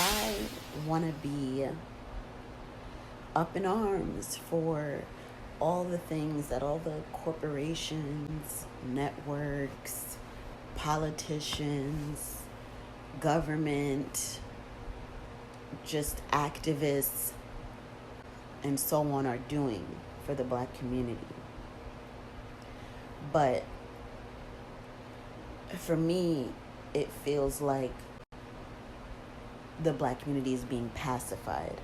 I want to be up in arms for all the things that all the corporations, networks, politicians, government, just activists, and so on are doing for the black community. But for me, it feels like the black community is being pacified.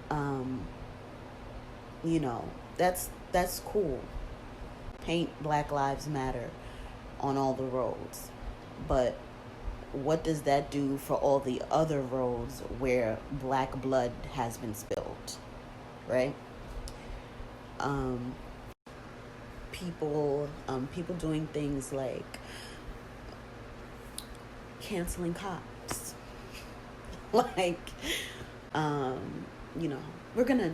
Um, you know, that's cool. Paint Black Lives Matter on all the roads. But what does that do for all the other roads where black blood has been spilled, right? Um, people doing things like canceling cops, like, um, you know, we're gonna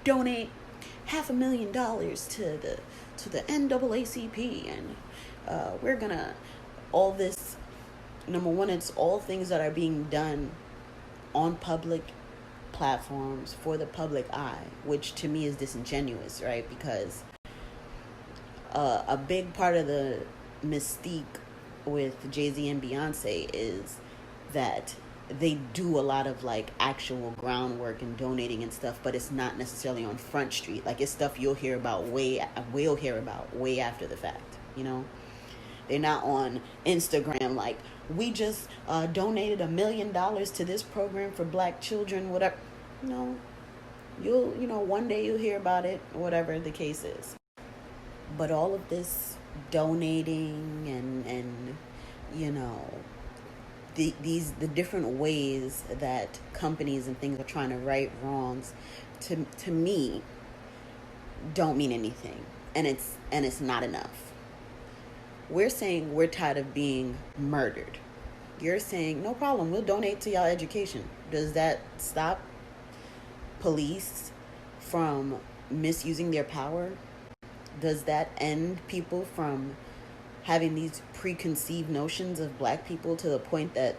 donate $500,000 to the NAACP, and we're gonna all this. Number one, it's all things that are being done on public platforms for the public eye, which to me is disingenuous, right? Because a big part of the mystique with Jay-Z and Beyonce is that they do a lot of like actual groundwork and donating and stuff, but it's not necessarily on Front Street. Like, it's stuff you'll hear about way after the fact, you know? They're not on Instagram like, we just donated $1 million to this program for black children, whatever. No, one day you'll hear about it, whatever the case is. But all of this donating and you know the different ways that companies and things are trying to right wrongs, to me, don't mean anything, and it's not enough. We're saying we're tired of being murdered. You're saying no problem, we'll donate to y'all education. Does that stop police from misusing their power? Does that end people from having these preconceived notions of black people to the point that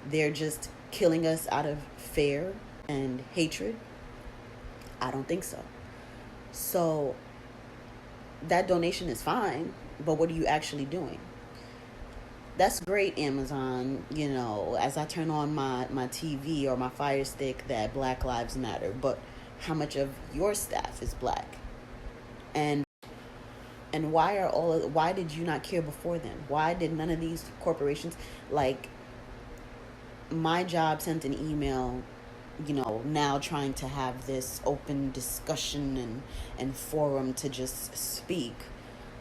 they're just killing us out of fear and hatred? I don't think so. So that donation is fine, but what are you actually doing? That's great, Amazon, as I turn on my TV or my Fire Stick, that Black Lives Matter, but how much of your staff is black? And why did you not care before then? Why did none of these corporations, like my job sent an email, now trying to have this open discussion and forum to just speak.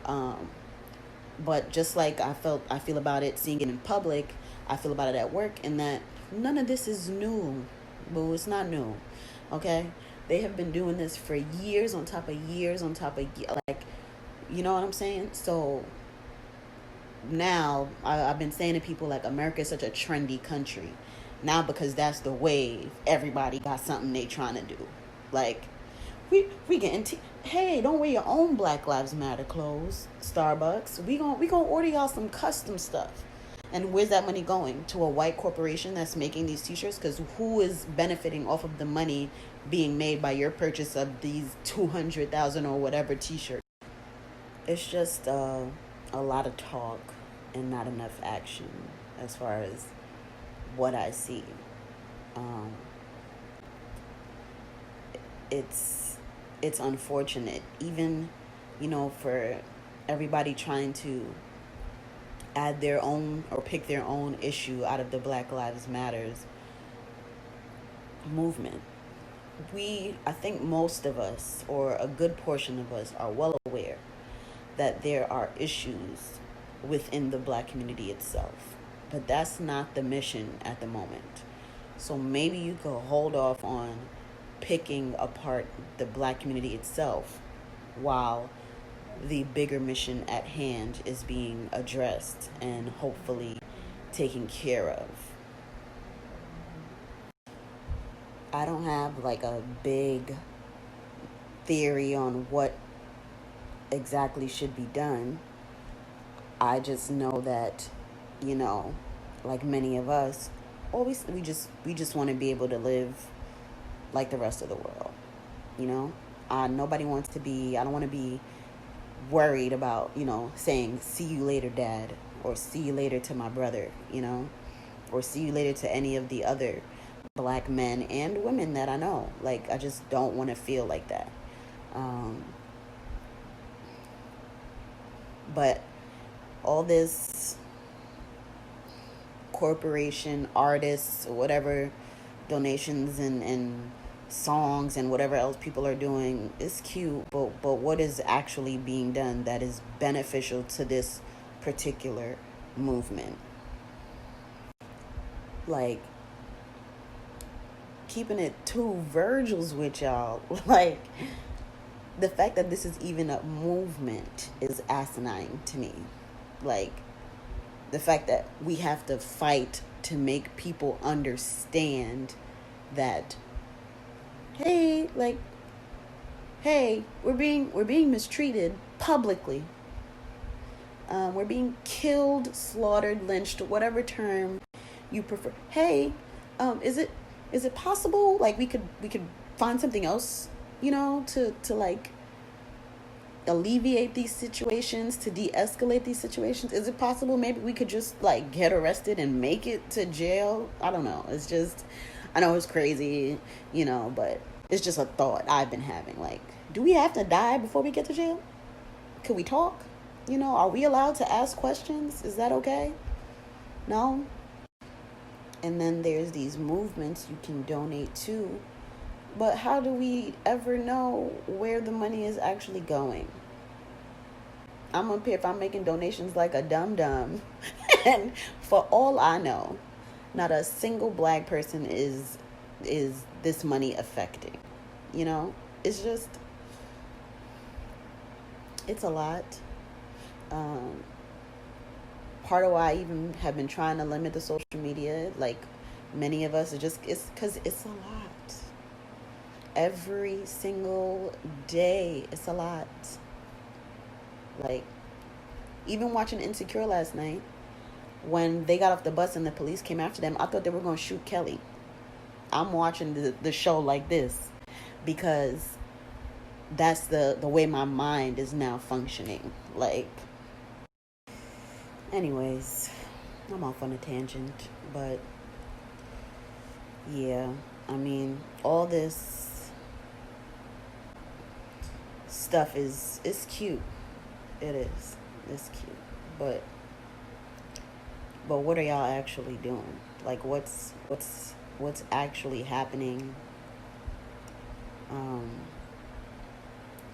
But just like I feel about it, seeing it in public, I feel about it at work, and that none of this is new. Boo, it's not new. Okay? They have been doing this for years on top of years on top of years. Like, you know what I'm saying? So now I've been saying to people, like, America is such a trendy country. Now, because that's the wave, everybody got something they trying to do. Like, we getting hey, don't wear your own Black Lives Matter clothes, Starbucks. We gonna order y'all some custom stuff. And where's that money going? To a white corporation that's making these t-shirts? Because who is benefiting off of the money being made by your purchase of these 200,000 or whatever t-shirts? It's just a lot of talk and not enough action, as far as what I see. Um, it's unfortunate, even for everybody trying to add their own or pick their own issue out of the Black Lives Matters movement. I think most of us, or a good portion of us, are well aware that there are issues within the black community itself, but that's not the mission at the moment. So maybe you could hold off on picking apart the black community itself while the bigger mission at hand is being addressed and hopefully taken care of. I don't have like a big theory on what exactly should be done. I just know that, like many of us, always we just want to be able to live like the rest of the world, you know. Nobody wants to be. I don't want to be worried about, saying see you later, dad, or see you later to my brother, or see you later to any of the other black men and women that I know. Like, I just don't want to feel like that. But all this corporation, artists, or whatever, donations and songs and whatever else people are doing is cute, but what is actually being done that is beneficial to this particular movement? Like, keeping it two Virgils with y'all, like, the fact that this is even a movement is asinine to me. Like, the fact that we have to fight to make people understand that, hey, like, hey, we're being mistreated publicly. We're being killed, slaughtered, lynched, whatever term you prefer. Hey, is it possible, like, we could find something else, to like alleviate these situations, to de-escalate these situations? Is it possible maybe we could just like get arrested and make it to jail? I don't know. It's just, I know it's crazy, but it's just a thought I've been having. Like, do we have to die before we get to jail? Could we talk? Are we allowed to ask questions? Is that okay? No? And then there's these movements you can donate to. But how do we ever know where the money is actually going? I'm up here, if I'm making donations like a dum-dum, and for all I know, not a single black person is this money affecting. It's just, it's a lot. Part of why I even have been trying to limit the social media, like many of us, it's because it's a lot. Every single day, it's a lot. Like, even watching Insecure last night, when they got off the bus and the police came after them, I thought they were going to shoot Kelly. I'm watching the show like this because that's the way my mind is now functioning. Like, anyways, I'm off on a tangent, but yeah, I mean, all this stuff is cute. It is. It's cute. But what are y'all actually doing? Like, what's actually happening?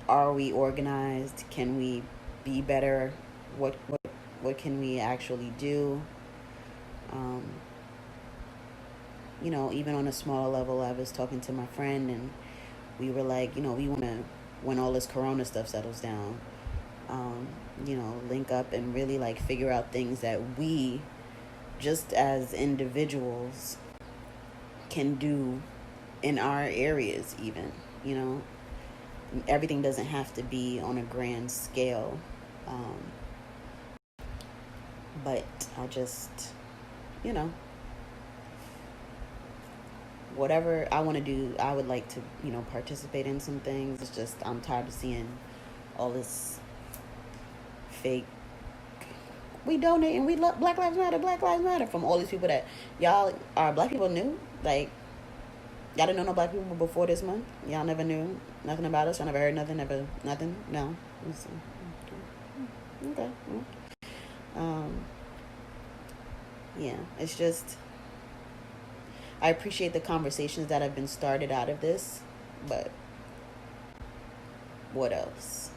Are we organized? Can we be better? What can we actually do? Even on a smaller level, I was talking to my friend and we were like, we want to, when all this corona stuff settles down, link up and really like figure out things that we, just as individuals, can do in our areas even, Everything doesn't have to be on a grand scale. But I just, whatever I want to do, I would like to, participate in some things. It's just, I'm tired of seeing all this fake, we donate and we love Black Lives Matter from all these people that, y'all are black people new. Like, y'all didn't know no black people before this month? Y'all never knew nothing about us? Y'all never heard nothing? Nothing? No? Okay. Yeah, it's just, I appreciate the conversations that have been started out of this, but what else?